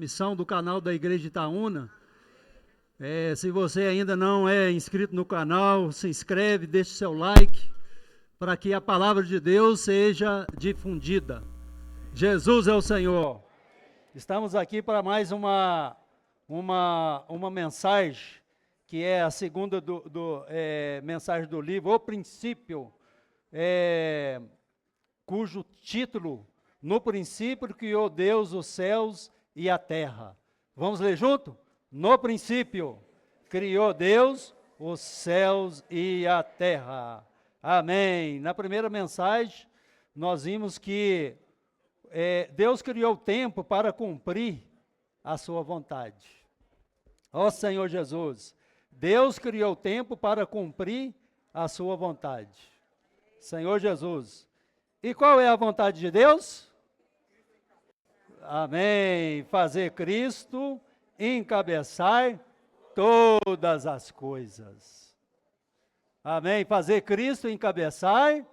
transmissão do canal da Igreja Itaúna. Se você ainda não é inscrito no canal, se inscreve, deixe seu like, para que a palavra de Deus seja difundida. Jesus é o Senhor. Estamos aqui para mais uma mensagem, que é a segunda mensagem do livro, O Princípio, cujo título, No princípio criou Deus os céus e a terra. Vamos ler junto? No princípio criou Deus os céus e a terra. Amém. Na primeira mensagem, nós vimos que Deus criou o tempo para cumprir a sua vontade. Ó Senhor Jesus, Deus criou o tempo para cumprir a sua vontade. Senhor Jesus. E qual é a vontade de Deus? Amém. Fazer Cristo encabeçar todas as coisas. Amém. Fazer Cristo encabeçar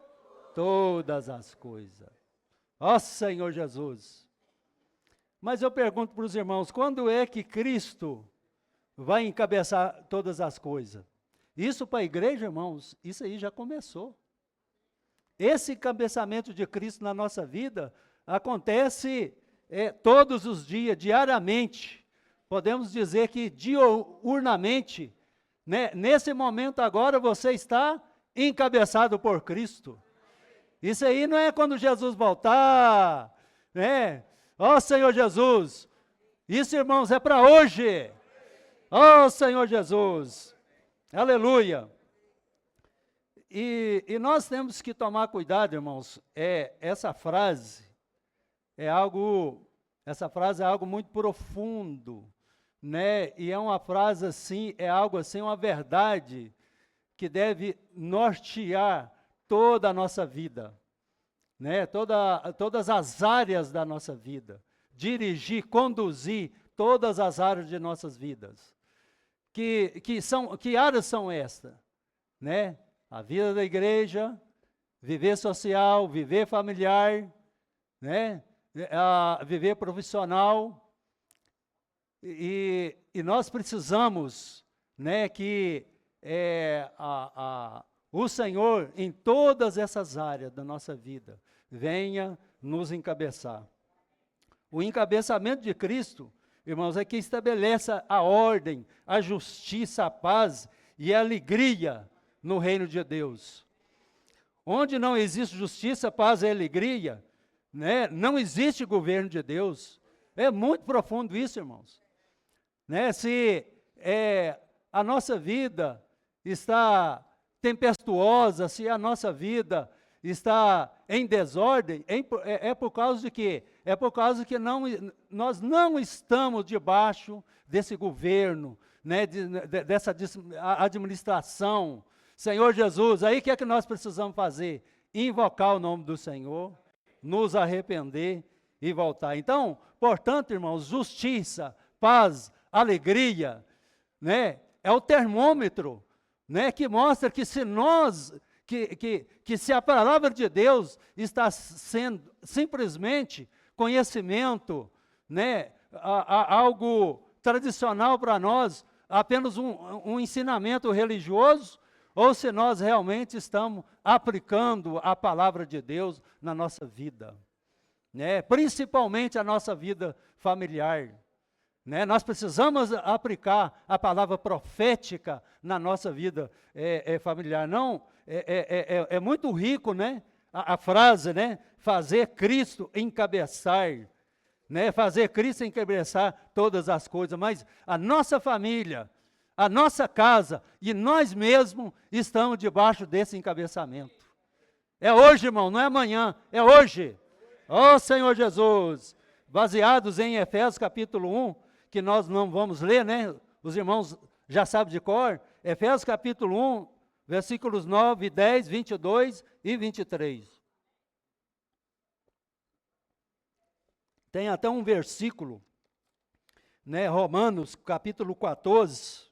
todas as coisas. Ó Senhor Jesus. Mas eu pergunto para os irmãos, quando é que Cristo vai encabeçar todas as coisas? Isso para a igreja, irmãos, isso aí já começou. Esse encabeçamento de Cristo na nossa vida acontece todos os dias, diariamente. Podemos dizer que diurnamente, né? Nesse momento agora você está encabeçado por Cristo. Isso aí não é quando Jesus voltar, né? Ó Senhor Jesus, isso, irmãos, é para hoje. Ó Senhor Jesus, aleluia. E nós temos que tomar cuidado, irmãos, essa frase é algo muito profundo, né? E é uma frase assim, é algo assim, uma verdade que deve nortear toda a nossa vida, né? Todas as áreas da nossa vida, dirigir, conduzir todas as áreas de nossas vidas. Que áreas são estas, né? A vida da igreja, viver social, viver familiar, né? Viver profissional. E nós precisamos, né, que o Senhor, em todas essas áreas da nossa vida, venha nos encabeçar. O encabeçamento de Cristo, irmãos, é que estabelece a ordem, a justiça, a paz e a alegria no reino de Deus. Onde não existe justiça, paz e alegria, né, não existe governo de Deus. É muito profundo isso, irmãos. Né, se a nossa vida está tempestuosa, se a nossa vida está em desordem, é por causa de quê? É por causa que nós não estamos debaixo desse governo, né, dessa administração. Senhor Jesus, aí o que é que nós precisamos fazer? Invocar o nome do Senhor, nos arrepender e voltar. Então, portanto, irmãos, justiça, paz, alegria, né, é o termômetro, né, que mostra que se nós, que se a palavra de Deus está sendo simplesmente conhecimento, né, algo tradicional para nós, apenas um ensinamento religioso, ou se nós realmente estamos aplicando a palavra de Deus na nossa vida, né, principalmente a nossa vida familiar. Né? Nós precisamos aplicar a palavra profética na nossa vida familiar. Não, é muito rico, né? A frase, né? Fazer Cristo encabeçar, né? Fazer Cristo encabeçar todas as coisas. Mas a nossa família, a nossa casa e nós mesmos estamos debaixo desse encabeçamento. É hoje, irmão, não é amanhã, é hoje. Ó Senhor Jesus, baseados em Efésios capítulo 1, que nós não vamos ler, né? Os irmãos já sabem de cor. Efésios capítulo 1, versículos 9, 10, 22 e 23. Tem até um versículo, né? Romanos capítulo 14.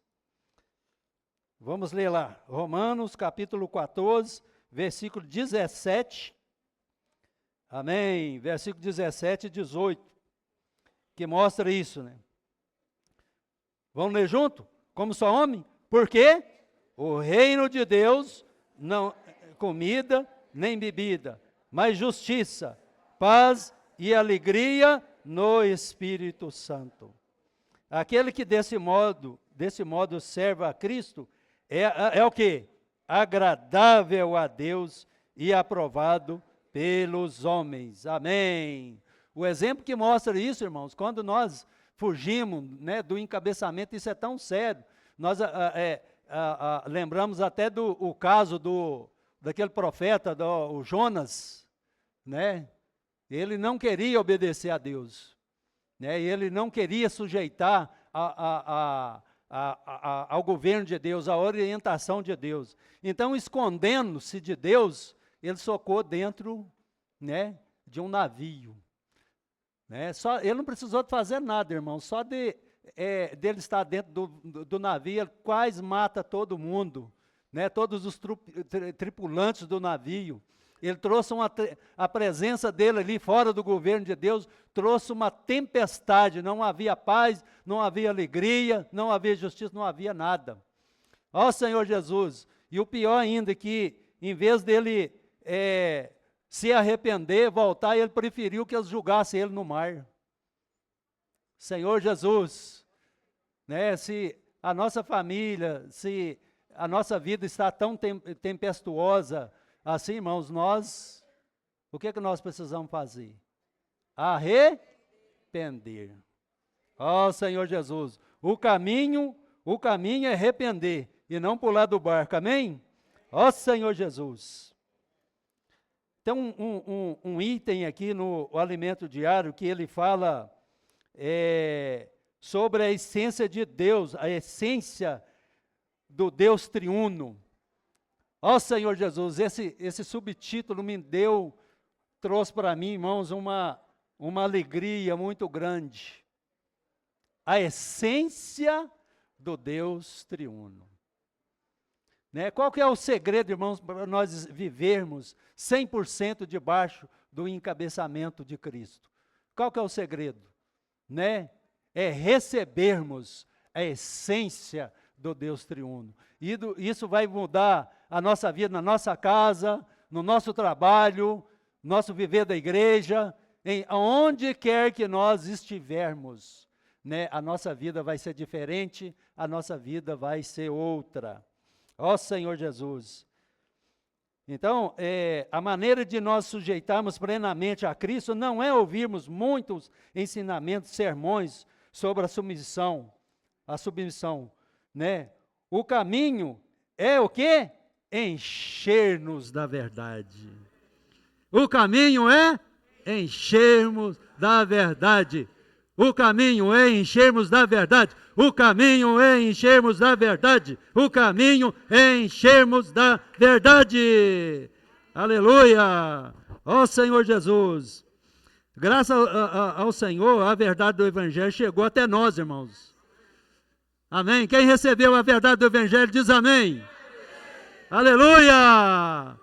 Vamos ler lá. Romanos capítulo 14, versículo 17. Amém. Versículo 17 e 18. que mostra isso, né? Vamos ler junto? Como só homem? Porque o reino de Deus não é comida nem bebida, mas justiça, paz e alegria no Espírito Santo. Aquele que desse modo serve a Cristo, é o quê? Agradável a Deus e aprovado pelos homens. Amém. O exemplo que mostra isso, irmãos, quando nós fugimos, né, do encabeçamento, isso é tão sério. Nós lembramos até do caso daquele profeta, o Jonas, né? Ele não queria obedecer a Deus, né? Ele não queria sujeitar ao governo de Deus, à orientação de Deus. Então, escondendo-se de Deus, ele socou dentro, né, de um navio. Né? Ele não precisou fazer nada, irmão, só dele estar dentro do navio, ele quase mata todo mundo, né? Todos os tripulantes do navio. Ele trouxe a presença dele ali fora do governo de Deus, trouxe uma tempestade, não havia paz, não havia alegria, não havia justiça, não havia nada. Ó Senhor Jesus, e o pior ainda que, em vez dele se arrepender, voltar, ele preferiu que eles julgassem ele no mar. Senhor Jesus, né, se a nossa família, se a nossa vida está tão tempestuosa assim, irmãos, o que nós precisamos fazer? Arrepender. Ó Senhor Jesus, o caminho é arrepender e não pular do barco, amém? Ó Senhor Jesus. Tem um item aqui no alimento diário que ele fala sobre a essência de Deus, a essência do Deus triuno. Ó Senhor Jesus, esse subtítulo trouxe para mim, irmãos, uma alegria muito grande. A essência do Deus triuno. Né? Qual que é o segredo, irmãos, para nós vivermos 100% debaixo do encabeçamento de Cristo? Qual que é o segredo? Né? É recebermos a essência do Deus triuno. E isso vai mudar a nossa vida na nossa casa, no nosso trabalho, nosso viver da igreja, onde quer que nós estivermos, né? A nossa vida vai ser diferente, a nossa vida vai ser outra. Ó Senhor Jesus. Então, a maneira de nós sujeitarmos plenamente a Cristo não é ouvirmos muitos ensinamentos, sermões sobre a submissão, né? O caminho é o quê? Encher-nos da verdade. O caminho é enchermos da verdade. O caminho é enchermos da verdade. O caminho é enchermos da verdade. O caminho é enchermos da verdade. Aleluia! Ó Senhor Jesus. Graças ao Senhor, a verdade do Evangelho chegou até nós, irmãos. Amém? Quem recebeu a verdade do Evangelho diz amém. Aleluia!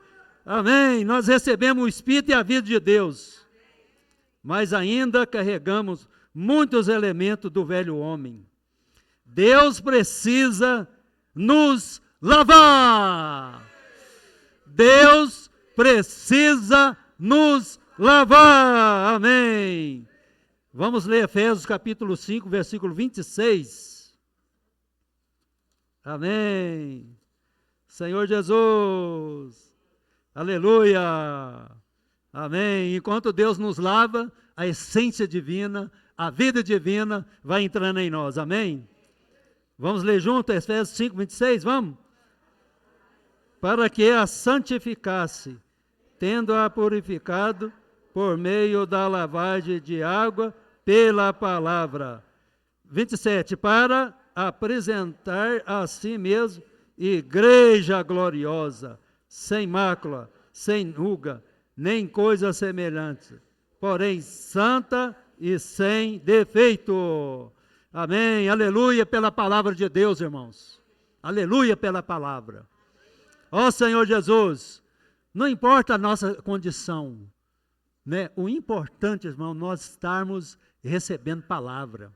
Amém. Nós recebemos o Espírito e a vida de Deus. Mas ainda carregamos muitos elementos do velho homem. Deus precisa nos lavar. Deus precisa nos lavar. Amém. Vamos ler Efésios capítulo 5, versículo 26. Amém. Senhor Jesus. Aleluia. Amém. Enquanto Deus nos lava, a essência divina, a vida divina vai entrando em nós. Amém? Vamos ler junto Efésios 5, 26, vamos? Para que a santificasse, tendo-a purificado por meio da lavagem de água pela palavra. 27, para apresentar a si mesmo igreja gloriosa, sem mácula, sem ruga, nem coisa semelhante, porém santa e sem defeito. Amém, aleluia pela palavra de Deus, irmãos. Aleluia pela palavra. Ó Senhor Jesus, não importa a nossa condição, né? O importante, irmão, nós estarmos recebendo palavra.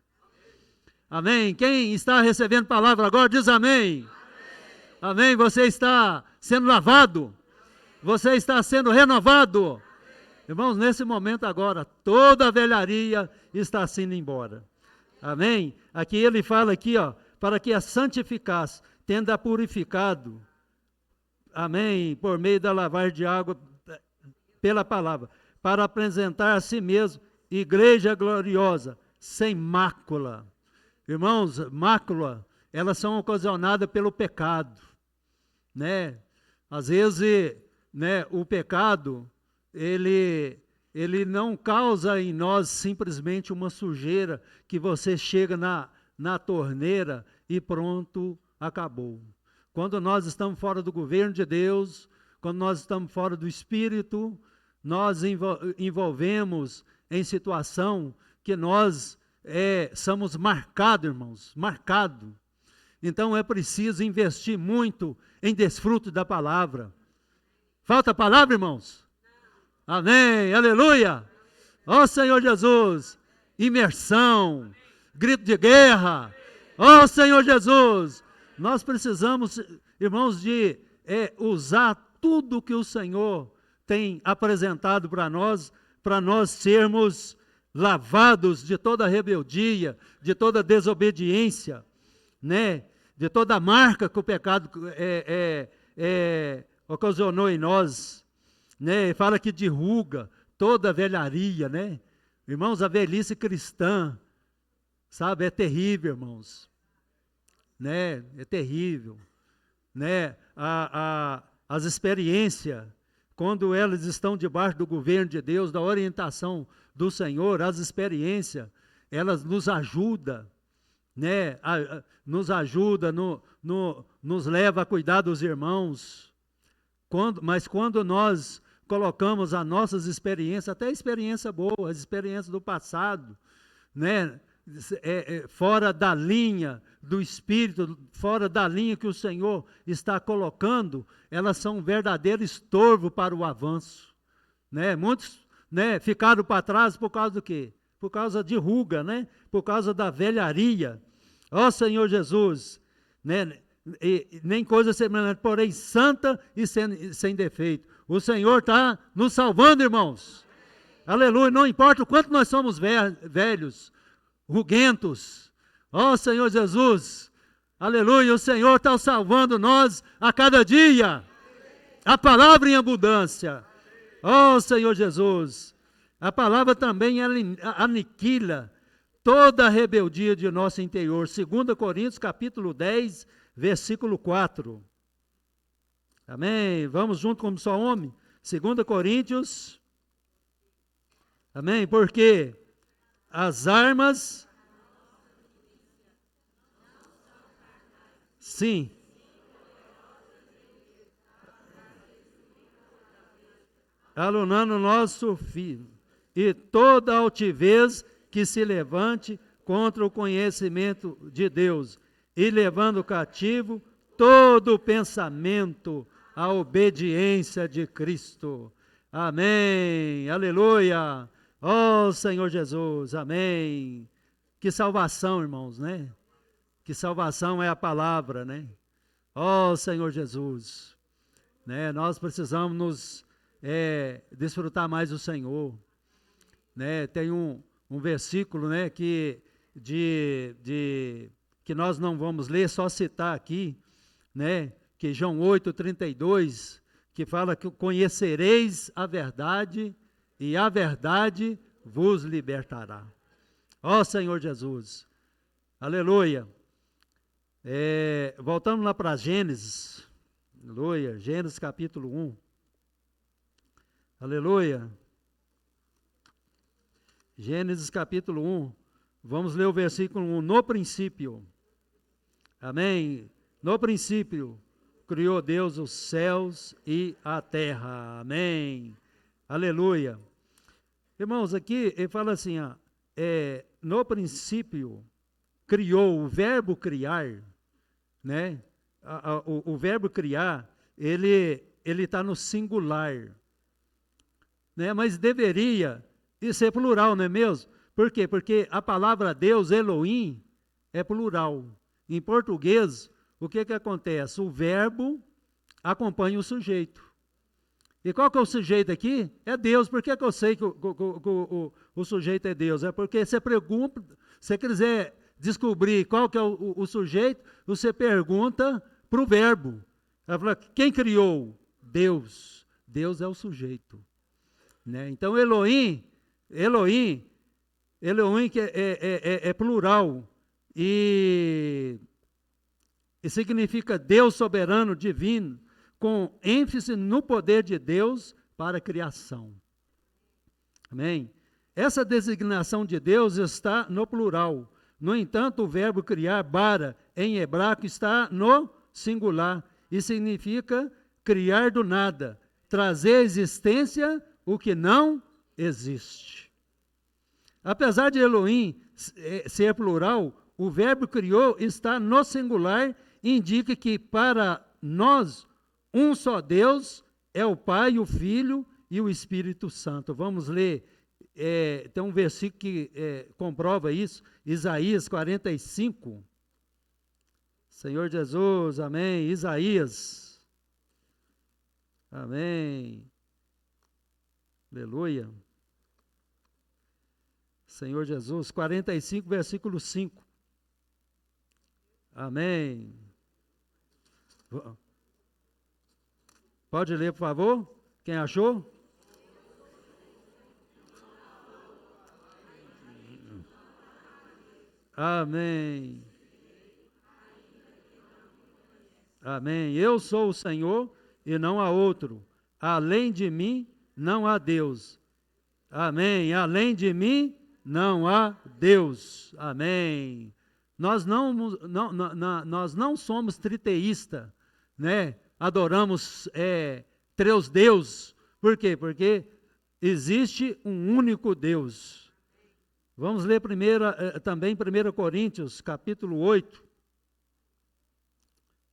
Amém? Quem está recebendo palavra agora, diz amém. Amém? Você está sendo lavado. Você está sendo renovado. Irmãos, nesse momento agora, toda a velharia está sendo embora. Amém? Aqui ele fala aqui, ó, para que a santificasse, tendo a purificado. Amém? Por meio da lavagem de água pela palavra, para apresentar a si mesmo igreja gloriosa, sem mácula. Irmãos, mácula, elas são ocasionadas pelo pecado, né? Às vezes, né, o pecado, ele não causa em nós simplesmente uma sujeira que você chega na torneira e pronto, acabou. Quando nós estamos fora do governo de Deus, quando nós estamos fora do Espírito, nós envolvemos em situação que nós somos marcados, irmãos, marcados. Então é preciso investir muito em desfruto da palavra. Falta palavra, irmãos? Amém, aleluia. Ó Senhor Jesus, imersão, grito de guerra. Ó Senhor Jesus, nós precisamos, irmãos, de usar tudo que o Senhor tem apresentado para nós sermos lavados de toda rebeldia, de toda desobediência, né? De toda marca que o pecado ocasionou em nós, né? Fala que de ruga, toda a velharia, né? Irmãos, a velhice cristã, sabe, é terrível, irmãos, né? É terrível, né? As experiências, quando elas estão debaixo do governo de Deus, da orientação do Senhor, as experiências, elas nos ajudam, né? Nos ajuda, nos leva a cuidar dos irmãos. Mas quando nós colocamos as nossas experiências, até experiência boa, as experiências do passado, né? Fora da linha do Espírito, fora da linha que o Senhor está colocando, elas são um verdadeiro estorvo para o avanço, né? Muitos, né, ficaram para trás por causa do quê? Por causa de ruga, né? Por causa da velharia. Ó Senhor Jesus, né? Nem coisa semelhante, porém santa e sem defeito. O Senhor está nos salvando, irmãos. Aleluia, não importa o quanto nós somos velhos, ruguentos. Ó Senhor Jesus, aleluia, o Senhor está salvando nós a cada dia. A palavra em abundância. Ó Senhor Jesus, a palavra também aniquila toda a rebeldia de nosso interior. 2 Coríntios capítulo 10, versículo 4. Amém? Vamos junto como só homem? 2 Coríntios. Amém? Porque as armas, sim, alunando o nosso filho, e toda altivez que se levante contra o conhecimento de Deus, e levando cativo todo pensamento à obediência de Cristo. Amém, aleluia. Ó Senhor Jesus, amém. Que salvação, irmãos, né? Que salvação é a palavra, né? Ó Senhor Jesus, né? Nós precisamos nos desfrutar mais do Senhor, né? Tem um versículo, né, que nós não vamos ler, só citar aqui, né, que João 8:32, que fala que conhecereis a verdade e a verdade vos libertará. Ó Senhor Jesus, aleluia. Voltando lá para Gênesis, aleluia, Gênesis capítulo 1, aleluia. Gênesis capítulo 1, vamos ler o versículo 1, no princípio, amém, no princípio criou Deus os céus e a terra, amém, aleluia. Irmãos, aqui ele fala assim, ó, no princípio criou, o verbo criar, né, o verbo criar, ele está no singular, né, mas deveria ser plural, não é mesmo? Por quê? Porque a palavra Deus, Elohim, é plural. Em português, o que acontece? O verbo acompanha o sujeito. E qual que é o sujeito aqui? É Deus. Por que eu sei que o sujeito é Deus? É porque você pergunta, se você quiser descobrir qual que é o sujeito, você pergunta para o verbo. Ela fala, quem criou? Deus. Deus é o sujeito. Né? Então, Elohim que é plural e significa Deus soberano, divino, com ênfase no poder de Deus para a criação. Amém? Essa designação de Deus está no plural. No entanto, o verbo criar, bara, em hebraico, está no singular e significa criar do nada, trazer à existência o que não existe. Apesar de Elohim ser plural, o verbo criou está no singular e indica que para nós um só Deus é o Pai, o Filho e o Espírito Santo. Vamos ler, tem um versículo que comprova isso, Isaías 45. Senhor Jesus, amém. Isaías, amém. Aleluia. Senhor Jesus, 45, versículo 5. Amém. Pode ler, por favor? Quem achou? Amém. Amém. Eu sou o Senhor e não há outro. Além de mim, não há Deus. Amém. Além de mim, não há Deus. Amém. Nós não somos triteístas, né? Adoramos três Deus. Por quê? Porque existe um único Deus. Vamos ler também 1 Coríntios, capítulo 8.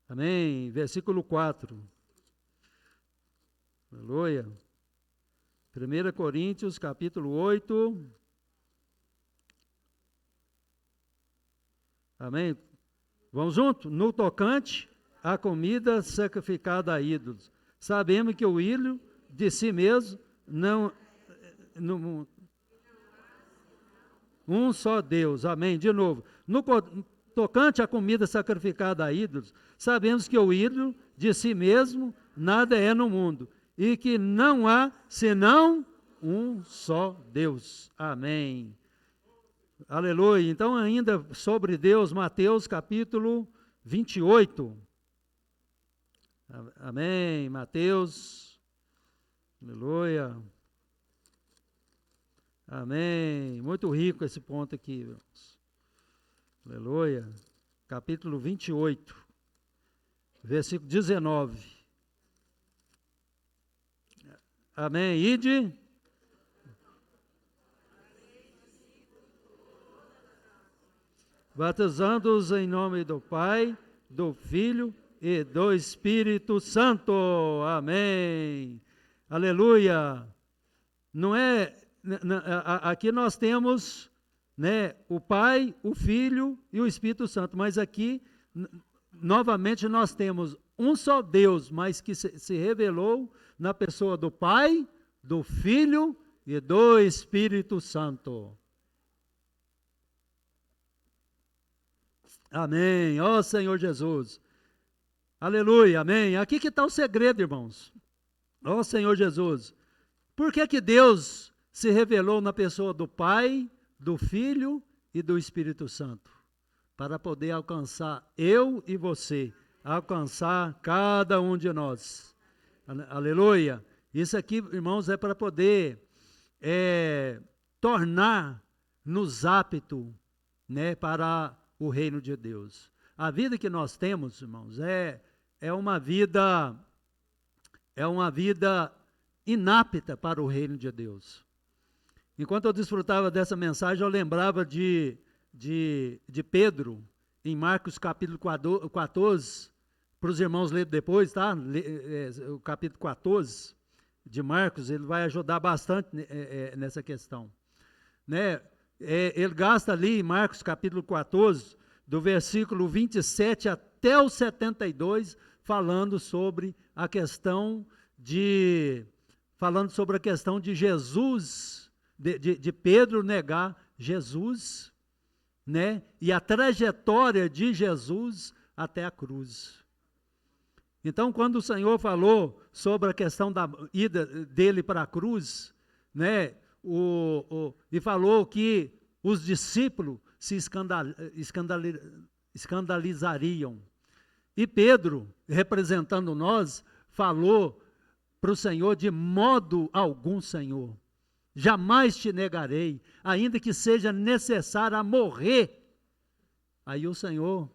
Amém. Versículo 4. Aleluia. 1 Coríntios, capítulo 8. Amém. Vamos junto? No tocante à comida sacrificada a ídolos. Sabemos que o ídolo de si mesmo não um só Deus. Amém. De novo. No tocante à comida sacrificada a ídolos, sabemos que o ídolo de si mesmo nada é no mundo e que não há senão um só Deus. Amém. Aleluia. Então, ainda sobre Deus, Mateus capítulo 28. Amém. Mateus. Aleluia. Amém. Muito rico esse ponto aqui, irmãos. Aleluia. Capítulo 28, versículo 19. Amém. Ide. Batizando-os em nome do Pai, do Filho e do Espírito Santo. Amém. Aleluia. Não é... Aqui nós temos, né, o Pai, o Filho e o Espírito Santo, mas aqui, novamente, nós temos um só Deus, mas que se revelou na pessoa do Pai, do Filho e do Espírito Santo. Amém. Ó Senhor Jesus. Aleluia, amém. Aqui que está o segredo, irmãos. Ó Senhor Jesus. Por que Deus se revelou na pessoa do Pai, do Filho e do Espírito Santo? Para poder alcançar eu e você, alcançar cada um de nós. Aleluia. Isso aqui, irmãos, é para poder tornar-nos aptos, né, para o reino de Deus. A vida que nós temos, irmãos, é uma vida inapta para o reino de Deus. Enquanto eu desfrutava dessa mensagem, eu lembrava de Pedro, em Marcos capítulo 14, para os irmãos lerem depois, tá? O capítulo 14 de Marcos, ele vai ajudar bastante nessa questão. Né? ele gasta ali em Marcos capítulo 14, do versículo 27 até o 72, falando sobre a questão de Jesus, de Pedro negar Jesus, né? E a trajetória de Jesus até a cruz. Então, quando o Senhor falou sobre a questão da ida dele para a cruz, né? E falou que os discípulos se escandalizariam. E Pedro, representando nós, falou para o Senhor: de modo algum, Senhor, jamais te negarei, ainda que seja necessário morrer. Aí o Senhor,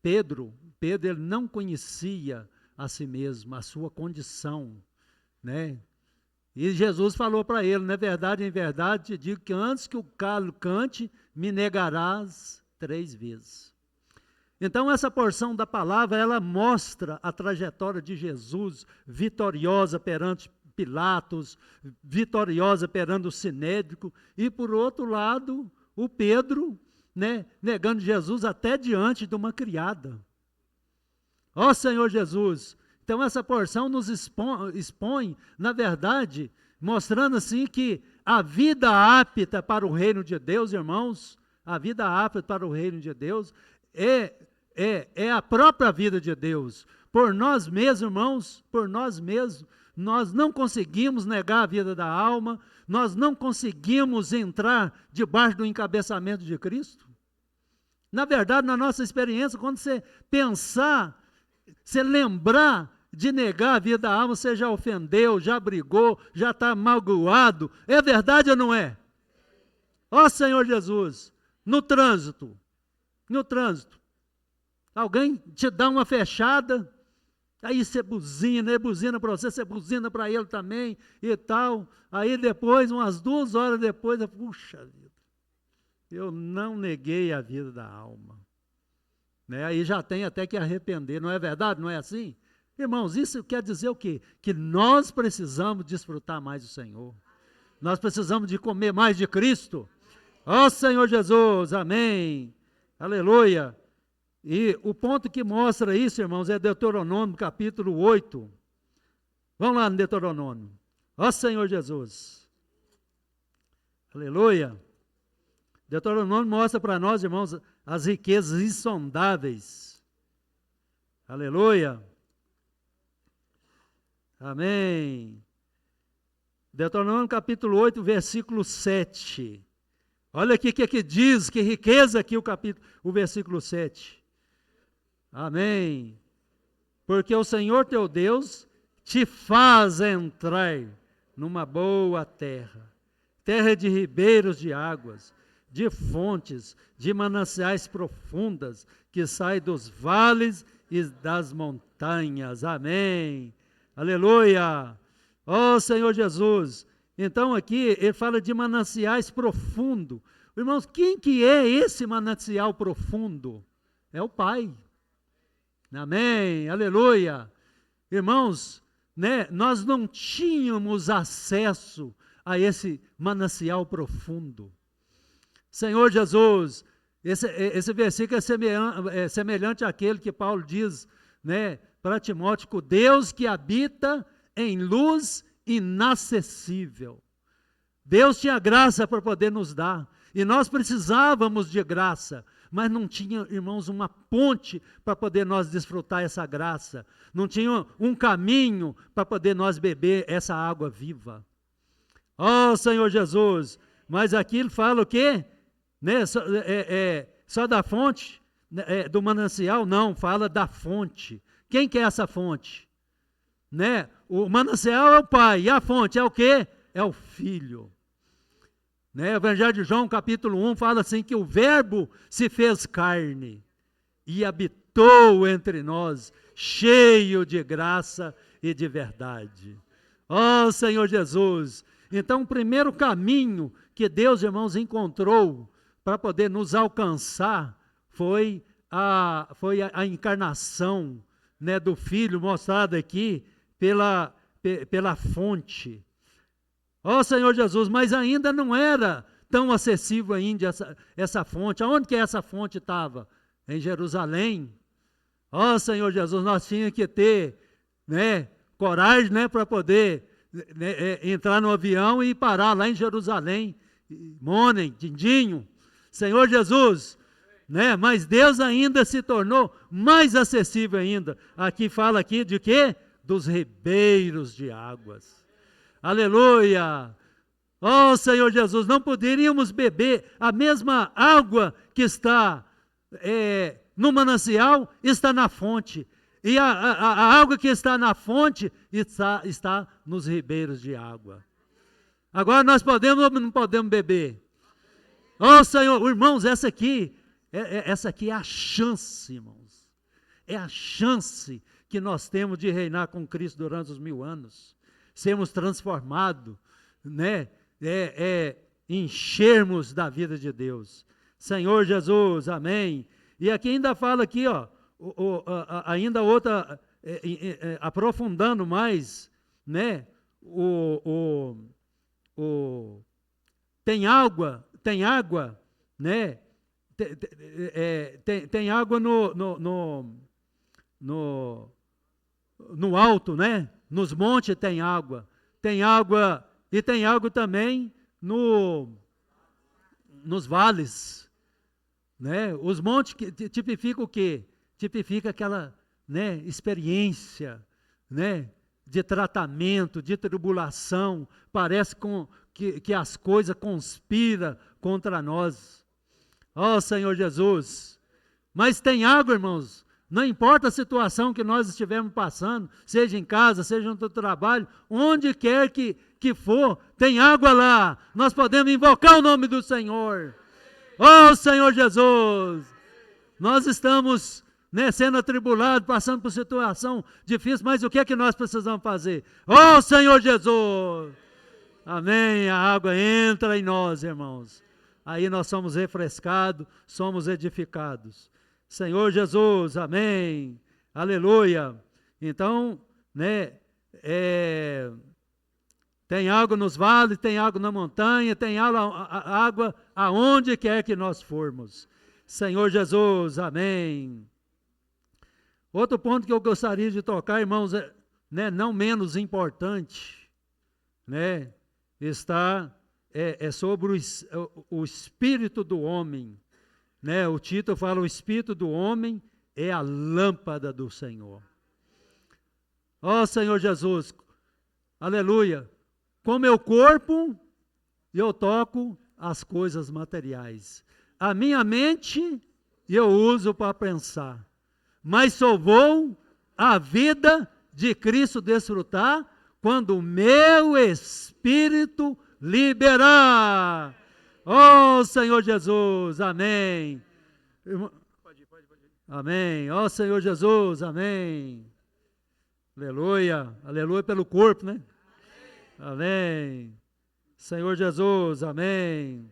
Pedro, ele não conhecia a si mesmo, a sua condição, né? E Jesus falou para ele: na verdade, em verdade, te digo que antes que o galo cante, me negarás 3 vezes. Então, essa porção da palavra, ela mostra a trajetória de Jesus, vitoriosa perante Pilatos, vitoriosa perante o Sinédrico, e por outro lado, o Pedro, né, negando Jesus até diante de uma criada. Ó Senhor Jesus! Então, essa porção nos expõe, na verdade, mostrando assim que a vida apta para o reino de Deus, irmãos, a vida apta para o reino de Deus é a própria vida de Deus. Por nós mesmos, irmãos, por nós mesmos, nós não conseguimos negar a vida da alma, nós não conseguimos entrar debaixo do encabeçamento de Cristo. Na verdade, na nossa experiência, quando você pensar, você lembrar de negar a vida da alma, você já ofendeu, já brigou, já está magoado. É verdade ou não é? Ó Senhor Jesus, no trânsito, alguém te dá uma fechada, aí você buzina, ele buzina para você buzina para ele também e tal. Aí depois, umas 2 horas depois, puxa vida, eu não neguei a vida da alma. Né? Aí já tem até que arrepender, não é verdade? Não é assim? Irmãos, isso quer dizer o quê? Que nós precisamos desfrutar mais do Senhor. Nós precisamos de comer mais de Cristo. Ó Senhor Jesus, amém. Aleluia. E o ponto que mostra isso, irmãos, é Deuteronômio, capítulo 8. Vamos lá no Deuteronômio. Ó Senhor Jesus. Aleluia. Deuteronômio mostra para nós, irmãos, as riquezas insondáveis. Aleluia. Amém. Deuteronômio capítulo 8, versículo 7. Olha aqui o que diz, que riqueza aqui o versículo 7. Amém. Porque o Senhor teu Deus te faz entrar numa boa terra, terra de ribeiros de águas, de fontes, de mananciais profundas, que sai dos vales e das montanhas. Amém. Aleluia. Ó Senhor Jesus. Então aqui ele fala de mananciais profundo. Irmãos, quem que é esse manancial profundo? É o Pai. Amém. Aleluia. Irmãos, né, nós não tínhamos acesso a esse manancial profundo. Senhor Jesus, esse versículo é semelhante àquele que Paulo diz, né, para Timóteo: Deus que habita em luz inacessível. Deus tinha graça para poder nos dar, e nós precisávamos de graça, mas não tinha, irmãos, uma ponte para poder nós desfrutar essa graça, não tinha um caminho para poder nós beber essa água viva. Ó Senhor Jesus, mas aqui ele fala o quê? Né? Só da fonte, do manancial? Não, fala da fonte. Quem que é essa fonte? Né? O manancial é o Pai, e a fonte é o quê? É o Filho. Né? O Evangelho de João, capítulo 1, fala assim, que o Verbo se fez carne e habitou entre nós, cheio de graça e de verdade. Ó Senhor Jesus! Então, o primeiro caminho que Deus, irmãos, encontrou para poder nos alcançar foi a encarnação, né, do Filho, mostrado aqui pela fonte. Ó Senhor Jesus, mas ainda não era tão acessível ainda essa fonte. Aonde que essa fonte estava? Em Jerusalém. Ó Senhor Jesus, nós tínhamos que ter, né, coragem, né, para poder, né, entrar no avião e parar lá em Jerusalém, Mônen, Dindinho. Senhor Jesus, né, mas Deus ainda se tornou mais acessível ainda. Aqui fala aqui de quê? Dos ribeiros de águas. Aleluia! Ó Senhor Jesus, não poderíamos beber a mesma água que está no manancial, está na fonte. E a água que está na fonte está nos ribeiros de água. Agora nós podemos ou não podemos beber? Ó Senhor, irmãos, essa aqui é a chance, irmãos. É a chance que nós temos de reinar com Cristo durante os 1000 anos. Sermos transformados, né? Enchermos da vida de Deus. Senhor Jesus, amém. E aqui ainda fala aqui, ó, ainda outra, aprofundando mais, né? Tem água, né? Tem água no alto, né? Nos montes tem água e tem água também nos vales, né? Os montes tipificam o quê? Tipifica aquela, né, experiência, né, de tratamento, de tribulação. Parece que as coisas conspiram contra nós. Ó Senhor Jesus, mas tem água, irmãos, não importa a situação que nós estivermos passando, seja em casa, seja no trabalho, onde quer que for, tem água lá, nós podemos invocar o nome do Senhor. Ó Senhor Jesus, nós estamos, né, sendo atribulados, passando por situação difícil, mas o que é que nós precisamos fazer? Ó Senhor Jesus, amém, a água entra em nós, irmãos, aí nós somos refrescados, somos edificados. Senhor Jesus, amém, aleluia. Então, né, tem água nos vales, tem água na montanha, tem água aonde quer que nós formos. Senhor Jesus, amém. Outro ponto que eu gostaria de tocar, irmãos, né, não menos importante, né, está sobre o espírito do homem. Né, o título fala: o espírito do homem é a lâmpada do Senhor. Ó Senhor Jesus, aleluia. Com meu corpo eu toco as coisas materiais. A minha mente eu uso para pensar. Mas só vou a vida de Cristo desfrutar quando o meu espírito liberar. Ó Senhor Jesus, amém. Pode. Amém. Ó Senhor Jesus, amém. Aleluia. Aleluia pelo corpo, né? Amém. Senhor Jesus, amém.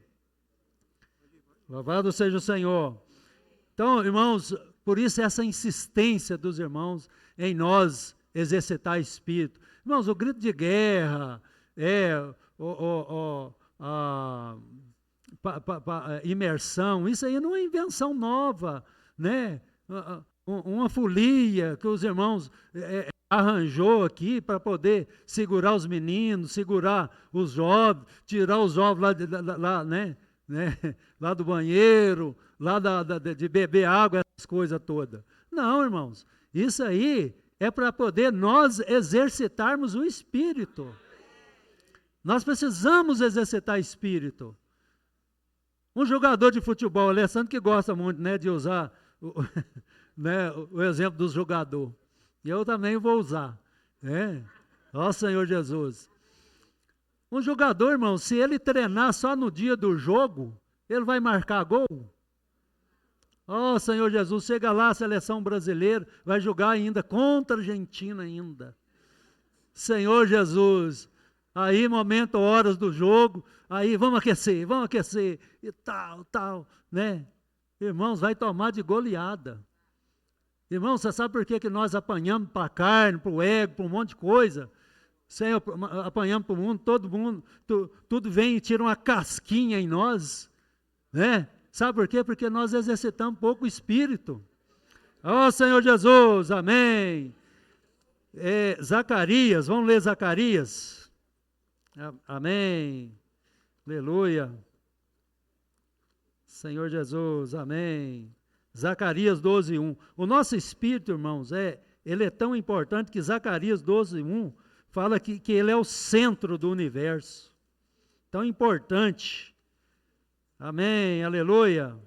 Louvado seja o Senhor. Então, irmãos, por isso essa insistência dos irmãos em nós exercitar espírito. Irmãos, o grito de guerra, imersão, isso aí não é invenção nova, né? Uma folia que os irmãos arranjou aqui para poder segurar os meninos, segurar os jovens, tirar os jovens lá, né? Lá do banheiro, lá de beber água, essas coisas todas. Não, irmãos, isso aí é para poder nós exercitarmos o espírito. Nós precisamos exercitar espírito. Um jogador de futebol, Alessandro, que gosta muito, né, de usar né, o exemplo dos jogadores. E eu também vou usar. Né? Ó Senhor Jesus. Um jogador, irmão, se ele treinar só no dia do jogo, ele vai marcar gol? Ó Senhor Jesus, chega lá a seleção brasileira, vai jogar ainda contra a Argentina ainda. Senhor Jesus, aí momento, horas do jogo, aí vamos aquecer, e tal, né? Irmãos, vai tomar de goleada. Irmãos, você sabe por que nós apanhamos para a carne, para o ego, para um monte de coisa? Senhor, apanhamos para o mundo, todo mundo, tudo vem e tira uma casquinha em nós, né? Sabe por quê? Porque nós exercitamos pouco o Espírito. Ó Senhor Jesus, amém. Zacarias, vamos ler Zacarias. Amém. Aleluia. Senhor Jesus, amém. Zacarias 12:1. O nosso espírito, irmãos, ele é tão importante que Zacarias 12:1 fala que ele é o centro do universo. Tão importante. Amém, aleluia.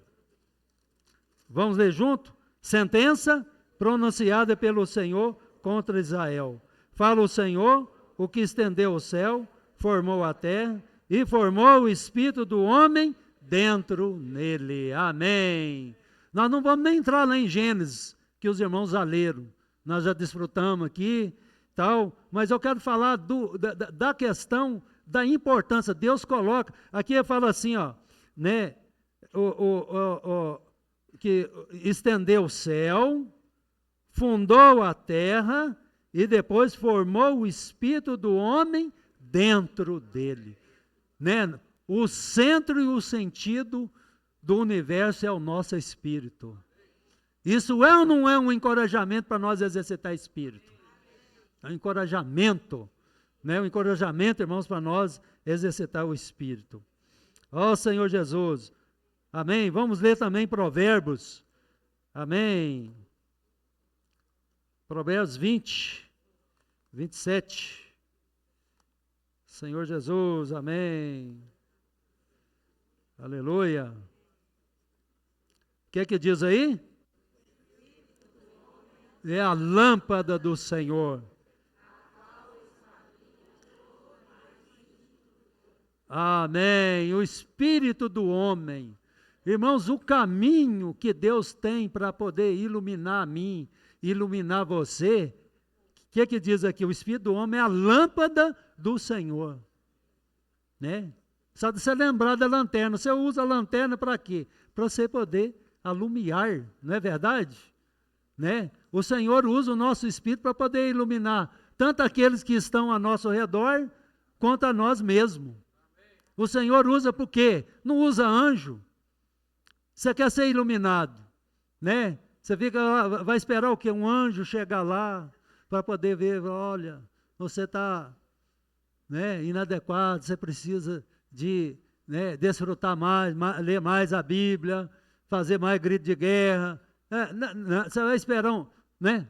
Vamos ler junto? Sentença pronunciada pelo Senhor contra Israel. Fala o Senhor, o que estendeu o céu, formou a terra e formou o espírito do homem dentro nele. Amém. Nós não vamos nem entrar lá em Gênesis, que os irmãos já leram. Nós já desfrutamos aqui, tal, mas eu quero falar da questão da importância. Deus coloca, aqui ele fala assim, ó, né, que estendeu o céu, fundou a terra e depois formou o espírito do homem dentro dele, né? O centro e o sentido do universo é o nosso espírito. Isso é ou não é um encorajamento para nós exercitar espírito? É um encorajamento, né? Um encorajamento, irmãos, para nós exercitar o espírito. Ó Senhor Jesus, amém. Vamos ler também Provérbios, amém. Provérbios 20, 27. Senhor Jesus, amém. Aleluia. O que é que diz aí? É a lâmpada do Senhor. Amém. O espírito do homem. Irmãos, o caminho que Deus tem para poder iluminar a mim, iluminar você, o que é que diz aqui? O espírito do homem é a lâmpada do Senhor. Né? Só de você lembrar da lanterna. Você usa a lanterna para quê? Para você poder alumiar, não é verdade? Né? O Senhor usa o nosso espírito para poder iluminar tanto aqueles que estão ao nosso redor, quanto a nós mesmos. O Senhor usa por quê? Não usa anjo. Você quer ser iluminado, né? Você vai esperar o quê? Um anjo chegar lá para poder ver, olha, você está, né, inadequado, você precisa de, né, desfrutar mais, ler mais a Bíblia, fazer mais grito de guerra. Você vai esperar né?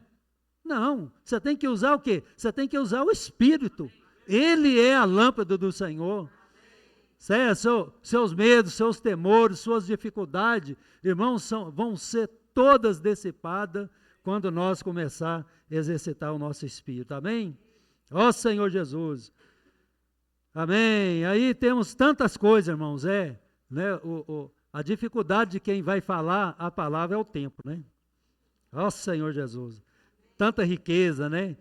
Não, você tem que usar o quê? Você tem que usar o Espírito. Ele é a lâmpada do Senhor. Seus medos, seus temores, suas dificuldades, irmãos, vão ser todas dissipadas quando nós começar a exercitar o nosso Espírito. Amém? Ó Senhor Jesus. Amém. Aí temos tantas coisas, irmãos, né? A dificuldade de quem vai falar a palavra é o tempo, né? Ó Senhor Jesus. Tanta riqueza, né?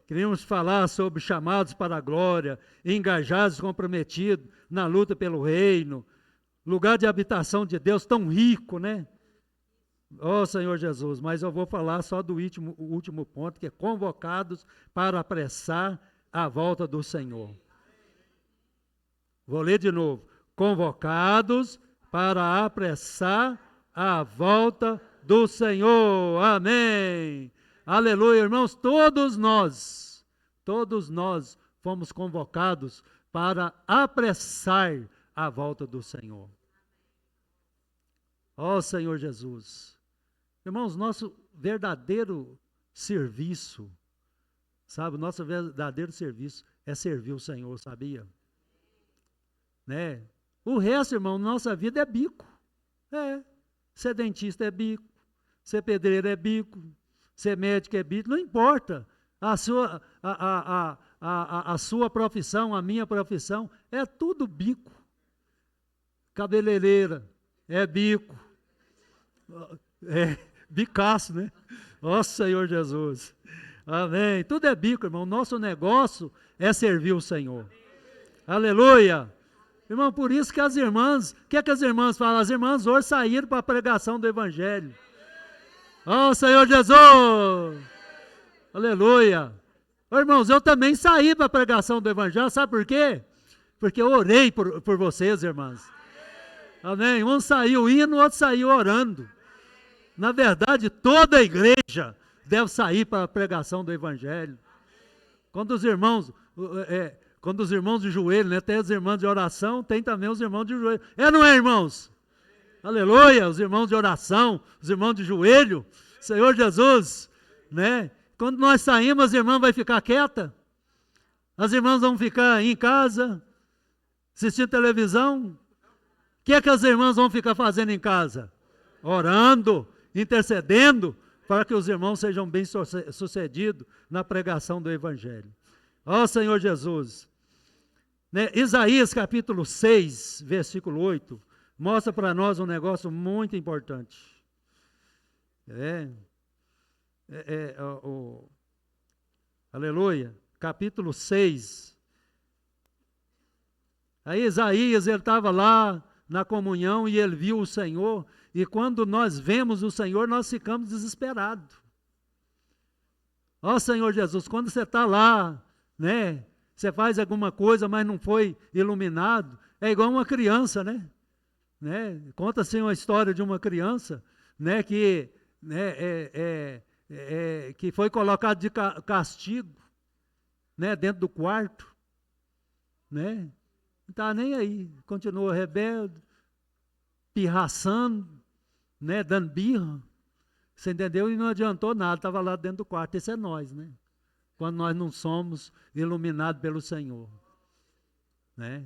Queríamos falar sobre chamados para a glória, engajados, comprometidos na luta pelo reino, lugar de habitação de Deus tão rico, né? Ó Senhor Jesus, mas eu vou falar só do último ponto, que é convocados para apressar a volta do Senhor. Vou ler de novo. Convocados para apressar a volta do Senhor. Amém. Aleluia, irmãos, todos nós fomos convocados para apressar a volta do Senhor. Ó Senhor Jesus. Irmãos, nosso verdadeiro serviço, sabe, o nosso verdadeiro serviço é servir o Senhor, sabia? Né? O resto, irmão, nossa vida é bico. Ser dentista é bico, ser pedreiro é bico, ser médico é bico, não importa. A sua profissão, a minha profissão, é tudo bico. Cabeleireira é bico. Bicaço, né? Ó Senhor Jesus. Amém. Tudo é bico, irmão. Nosso negócio é servir o Senhor. Aleluia. Irmão, por isso que as irmãs, o que é que as irmãs falam? As irmãs hoje saíram para a pregação do Evangelho. Ó Senhor Jesus. Aleluia. Ô, irmãos, eu também saí para a pregação do Evangelho, sabe por quê? Porque eu orei por vocês, irmãs. Amém? Um saiu indo, o outro saiu orando. Na verdade, toda a igreja deve sair para a pregação do Evangelho. Quando os irmãos de joelho, né, tem os irmãos de oração, tem também os irmãos de joelho. Não é, irmãos? Aleluia, os irmãos de oração, os irmãos de joelho, Senhor Jesus, né? Quando nós saímos, as irmãs vão ficar quietas, as irmãs vão ficar em casa, assistindo televisão. O que é que as irmãs vão ficar fazendo em casa? Orando, intercedendo, para que os irmãos sejam bem-sucedidos na pregação do Evangelho. Ó Senhor Jesus, né? Isaías capítulo 6, versículo 8, mostra para nós um negócio muito importante. Aleluia, capítulo 6. Aí Isaías, ele estava lá na comunhão e ele viu o Senhor, e quando nós vemos o Senhor, nós ficamos desesperados. Ó Senhor Jesus, quando você está lá, né, você faz alguma coisa, mas não foi iluminado, é igual uma criança, né? Conta-se uma história de uma criança, né, que foi colocado de castigo, né, dentro do quarto, né? Não está nem aí, continua rebelde, pirraçando, né, dando birra, você entendeu? E não adiantou nada, estava lá dentro do quarto. Esse é nós, né? Quando nós não somos iluminados pelo Senhor, né?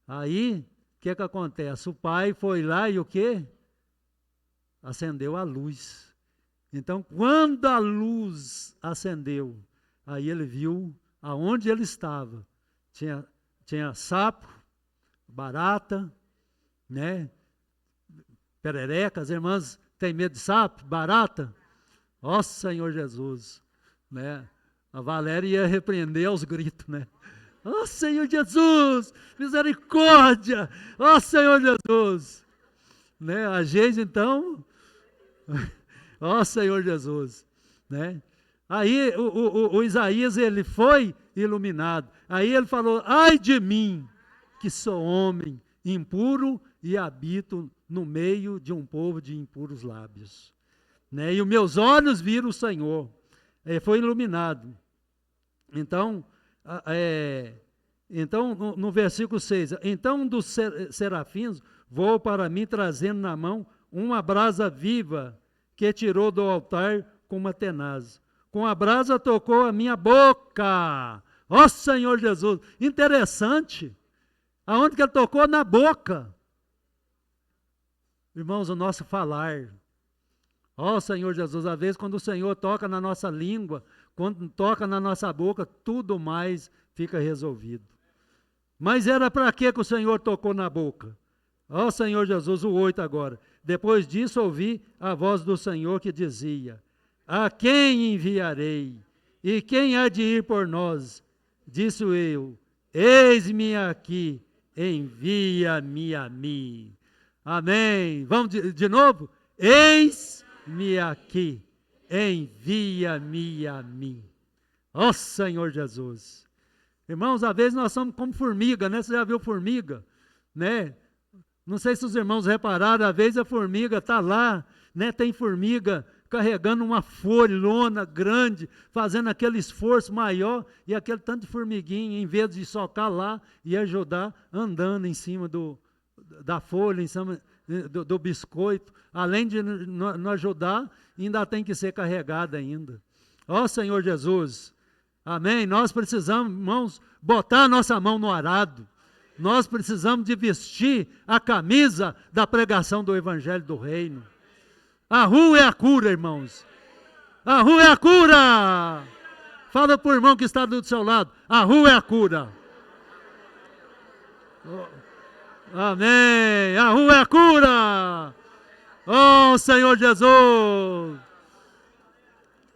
Aí, o que acontece? O pai foi lá e o quê? Acendeu a luz. Então, quando a luz acendeu, aí ele viu aonde ele estava. Tinha sapo, barata, né? Perereca. As irmãs têm medo de sapo, barata? Ó Senhor Jesus, né? A Valéria ia repreender aos gritos, né? Ó Senhor Jesus, misericórdia! Ó Senhor Jesus, né? A Geise então, ó Senhor Jesus, né? Aí o Isaías, ele foi iluminado. Aí ele falou: ai de mim, que sou homem impuro e habito no meio de um povo de impuros lábios, né? E os meus olhos viram o Senhor. Foi iluminado. Então, no versículo 6, então um dos serafins voou para mim, trazendo na mão uma brasa viva, que tirou do altar com uma tenaz. Com a brasa tocou a minha boca. Ó Senhor Jesus, interessante. Aonde que ele tocou? Na boca. Irmãos, o nosso falar. Ó Senhor Jesus, às vezes quando o Senhor toca na nossa língua, quando toca na nossa boca, tudo mais fica resolvido. Mas era para que o Senhor tocou na boca? Ó Senhor Jesus, o 8 agora. Depois disso ouvi a voz do Senhor que dizia: a quem enviarei? E quem há de ir por nós? Disse eu: eis-me aqui, envia-me a mim. Amém. Vamos de novo? Eis-me aqui, envia-me a mim. Ó Senhor Jesus. Irmãos, às vezes nós somos como formiga, né? Você já viu formiga, né? Não sei se os irmãos repararam, às vezes a formiga está lá, né? Tem formiga carregando uma folhona grande, fazendo aquele esforço maior, e aquele tanto de formiguinha, em vez de socar lá e ajudar, andando em cima da folha, em cima do biscoito, além de não ajudar, ainda tem que ser carregada ainda. Ó Senhor Jesus, amém? Nós precisamos, irmãos, botar a nossa mão no arado. Nós precisamos de vestir a camisa da pregação do Evangelho do Reino. A rua é a cura, irmãos. A rua é a cura. Fala para o irmão que está do seu lado: a rua é a cura. Amém. A rua é a cura. Oh, Senhor Jesus.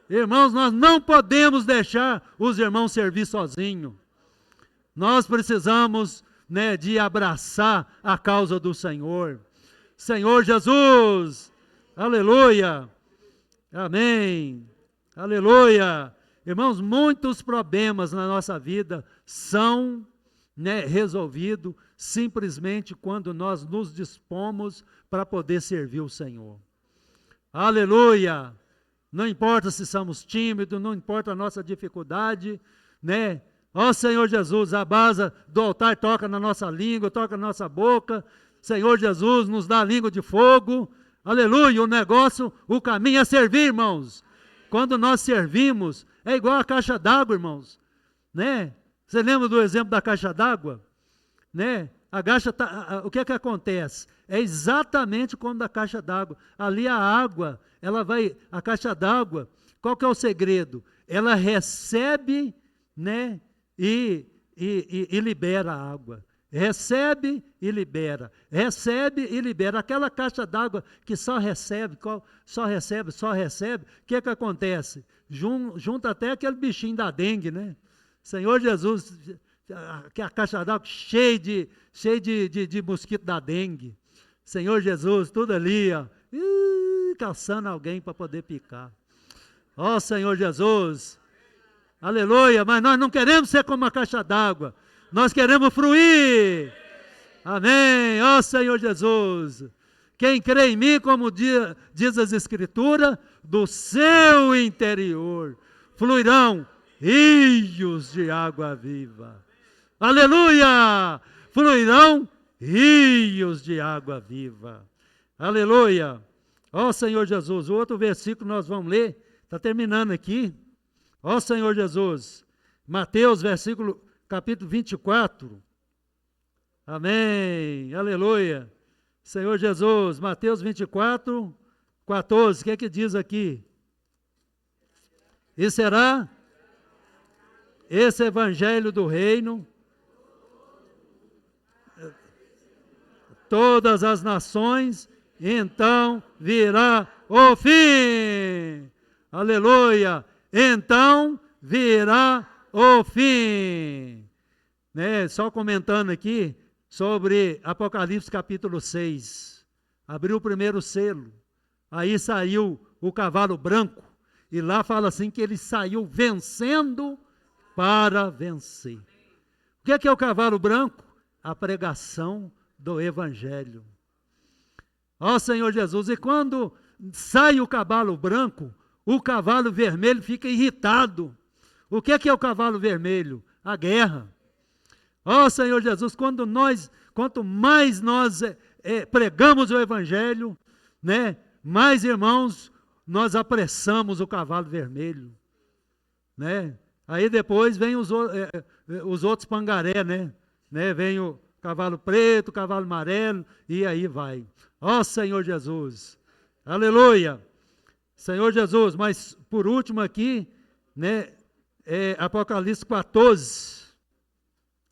Irmãos, nós não podemos deixar os irmãos servir sozinhos. Nós precisamos, né, de abraçar a causa do Senhor. Senhor Jesus. Aleluia. Amém. Aleluia. Irmãos, muitos problemas na nossa vida são, resolvidos simplesmente quando nós nos dispomos para poder servir o Senhor. Aleluia! Não importa se somos tímidos, não importa a nossa dificuldade, né? Ó Senhor Jesus, a base do altar toca na nossa língua, toca na nossa boca. Senhor Jesus, nos dá a língua de fogo. Aleluia! O negócio, o caminho é servir, irmãos. Quando nós servimos, é igual a caixa d'água, irmãos, né? Você lembra do exemplo da caixa d'água? Né? O que é que acontece? É exatamente como da caixa d'água. Ali a água, a caixa d'água, qual que é o segredo? Ela recebe, né? E libera a água. Recebe e libera. Recebe e libera. Aquela caixa d'água que só recebe, o que é que acontece? Junta até aquele bichinho da dengue, né? Senhor Jesus, que a caixa d'água cheia de mosquito da dengue. Senhor Jesus, tudo ali, ó, caçando alguém para poder picar. Ó Senhor Jesus, aleluia, mas nós não queremos ser como a caixa d'água, nós queremos fluir. Amém, ó Senhor Jesus. Quem crê em mim, como diz as Escrituras, do seu interior fluirão rios de água viva. Aleluia! Fluirão rios de água viva. Aleluia! Ó Senhor Jesus, o outro versículo nós vamos ler, está terminando aqui. Ó Senhor Jesus, Mateus, capítulo 24. Amém, aleluia. Senhor Jesus, Mateus 24, 14, o que é que diz aqui? E será esse evangelho do reino, todas as nações, então virá o fim. Aleluia! Então virá o fim. Né? Só comentando aqui sobre Apocalipse capítulo 6. Abriu o primeiro selo. Aí saiu o cavalo branco. E lá fala assim que ele saiu vencendo para vencer. O que é o cavalo branco? A pregação do Evangelho. Ó Senhor Jesus, e quando sai o cavalo branco, o cavalo vermelho fica irritado. O que é o cavalo vermelho? A guerra. Ó Senhor Jesus, quanto mais nós pregamos o Evangelho, né, mais, irmãos, nós apressamos o cavalo vermelho. Né? Aí depois vem os outros pangaré, né? Vem o cavalo preto, cavalo amarelo, e aí vai. Ó Senhor Jesus, aleluia, Senhor Jesus, mas por último aqui, né, Apocalipse 14,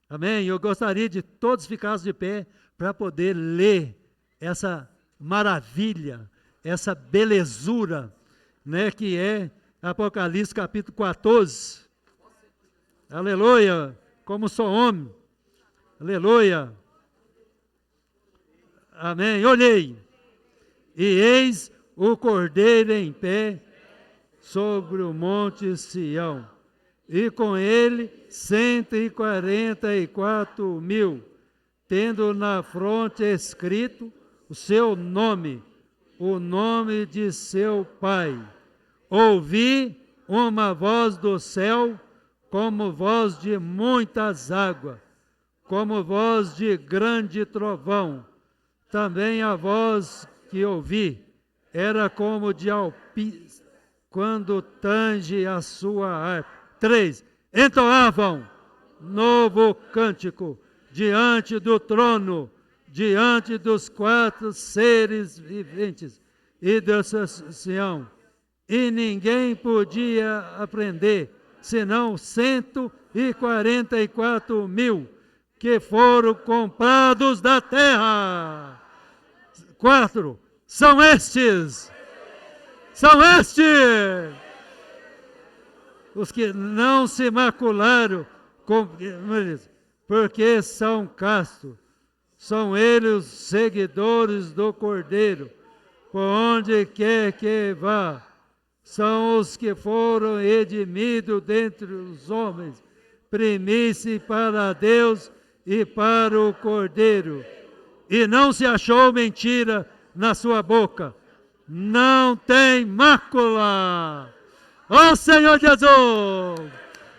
amém, eu gostaria de todos ficassem de pé, para poder ler essa maravilha, essa belezura, né, que é Apocalipse capítulo 14, aleluia, como sou homem, aleluia, amém, olhei, e eis o Cordeiro em pé sobre o monte Sião, e com ele 144.000, tendo na fronte escrito o seu nome, o nome de seu Pai. Ouvi uma voz do céu, como voz de muitas águas, como voz de grande trovão. Também a voz que ouvi era como de alpiste, quando tange a sua harpa. 3. Entoavam novo cântico diante do trono, diante dos 4 seres viventes e do Sião. E ninguém podia aprender, senão 144.000 que foram comprados da terra. 4. São estes os que não se macularam, porque são castos. São eles os seguidores do Cordeiro, por onde quer que vá. são os que foram redimidos dentre os homens, primícia para Deus e para o Cordeiro. E não se achou mentira na sua boca. Não tem mácula. Ó Senhor Jesus!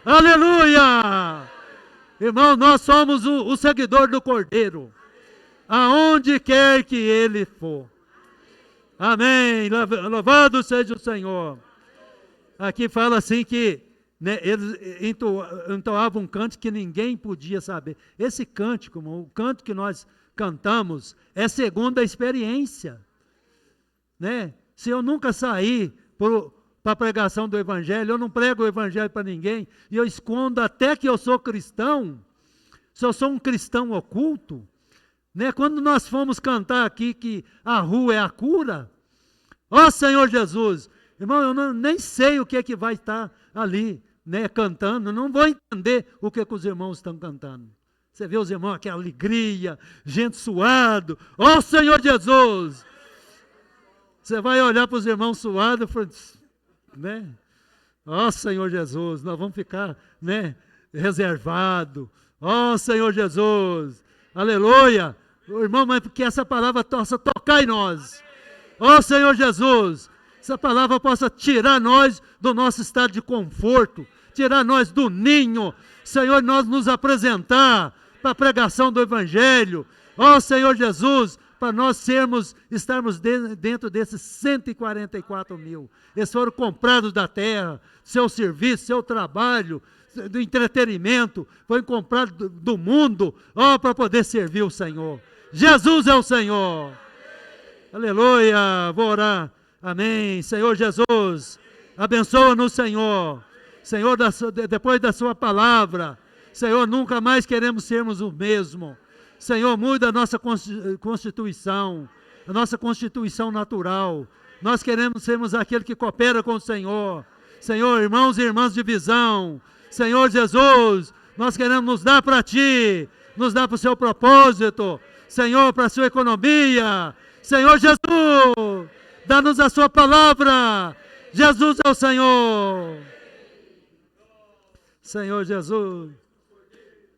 Aleluia! Irmão, nós somos o seguidor do Cordeiro. Aonde quer que ele for. Amém. Louvado seja o Senhor. Aqui fala assim que, né, eles entoavam um cântico que ninguém podia saber. Esse cântico, o canto que nós cantamos, é segundo a experiência. Né? Se eu nunca sair para a pregação do Evangelho, eu não prego o Evangelho para ninguém, e eu escondo até que eu sou cristão, se eu sou um cristão oculto, né? Quando nós fomos cantar aqui que a rua é a cura, ó Senhor Jesus, irmão, eu nem sei o que é que vai estar ali, né, cantando, não vou entender o que é que os irmãos estão cantando. Você vê os irmãos, aquela alegria, gente suado, ó Senhor Jesus, você vai olhar para os irmãos suados, né? Ó Senhor Jesus, nós vamos ficar, né, reservado. Ó Senhor Jesus, aleluia. Irmão, mas que essa palavra possa tocar em nós. Ó Senhor Jesus, essa palavra possa tirar nós do nosso estado de conforto, tirar nós do ninho. Senhor, nós nos apresentar para a pregação do Evangelho. Ó Senhor Jesus, para nós estarmos dentro desses 144 mil. Eles foram comprados da terra, seu serviço, seu trabalho, do entretenimento, foi comprado do mundo, ó, para poder servir o Senhor. Jesus é o Senhor. Aleluia, vou orar. Amém. Senhor Jesus, abençoa-nos, Senhor. Senhor, depois da sua palavra, Senhor, nunca mais queremos sermos o mesmo. Senhor, muda a nossa constituição, a nossa constituição natural. Nós queremos sermos aquele que coopera com o Senhor. Senhor, irmãos e irmãs de visão, Senhor Jesus, nós queremos nos dar para Ti, nos dar para o Seu propósito, Senhor, para a Sua economia. Senhor Jesus, dá-nos a Sua palavra. Jesus é o Senhor. Senhor Jesus.